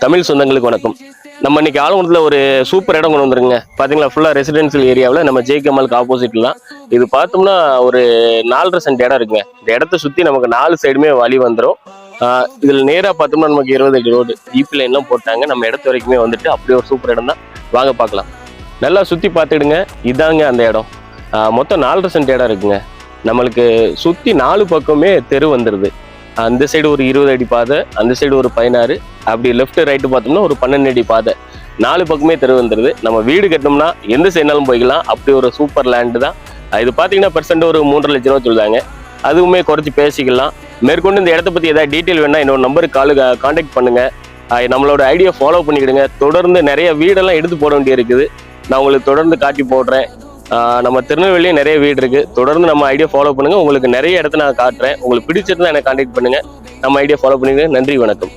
தமிழ் சொந்தங்களுக்கு வணக்கம். நம்ம இன்னைக்கு ஆலங்குளத்தில் ஒரு சூப்பர் இடம் கொண்டு வந்துருங்க. பார்த்தீங்களா, ஃபுல்லாக ரெசிடென்சியல் ஏரியாவில் நம்ம ஜேகேமாலுக்கு ஆப்போசிட்லாம் இது பார்த்தோம்னா ஒரு 4.5 சென்ட் இடம் இருக்குங்க. இந்த இடத்த சுற்றி நமக்கு 4 சைடுமே வழி வந்துடும். இதில் நேராக பார்த்தோம்னா நமக்கு 20 அடி ரோடு ஈபி லைன்லாம் போட்டாங்க. நம்ம இடத்து வரைக்குமே வந்துட்டு அப்படி ஒரு சூப்பர் இடம் தான். வாங்க பார்க்கலாம். நல்லா சுற்றி பார்த்துடுங்க. இதாங்க அந்த இடம். மொத்தம் 4.5 சென்ட் இடம் இருக்குங்க. நம்மளுக்கு சுற்றி 4 பக்கமே தெரு வந்துடுது. அந்த சைடு ஒரு 20 அடி பாதை, அந்த சைடு ஒரு 16, அப்படி லெஃப்ட் ரைட்டு பார்த்தோம்னா ஒரு 12 அடி பாதை. 4 பக்கமே தெரு வந்துடுது. நம்ம வீடு கட்டணும்னா எந்த சைடுனாலும் போய்க்கலாம். அப்படி ஒரு சூப்பர் லேண்டு தான் இது. பார்த்தீங்கன்னா பெர்சென்ட் ஒரு 3.5 லட்ச ரூபா சொல்லுவாங்க. அதுவுமே குறைச்சி பேசிக்கலாம். மேற்கொண்டு இந்த இடத்த பற்றி ஏதாவது டீட்டெயில் வேணா என்னோட நம்பருக்கு கான்டாக்ட் பண்ணுங்க. நம்மளோட ஐடியா ஃபாலோ பண்ணிக்கிடுங்க. தொடர்ந்து நிறைய வீடெல்லாம் எடுத்து போட வேண்டிய இருக்குது. நான் உங்களுக்கு தொடர்ந்து காட்டி போடுறேன். நம்ம திருநெல்வேலியே நிறைய வீடு இருக்கு. தொடர்ந்து நம்ம ஐடியா ஃபாலோ பண்ணுங்க. உங்களுக்கு நிறைய இடத்த நான் காட்டுறேன். உங்களுக்கு பிடிச்சிருந்தா எனக்கு கான்டாக்ட் பண்ணுங்க. நம்ம ஐடியா ஃபாலோ பண்ணிடுங்க. நன்றி, வணக்கம்.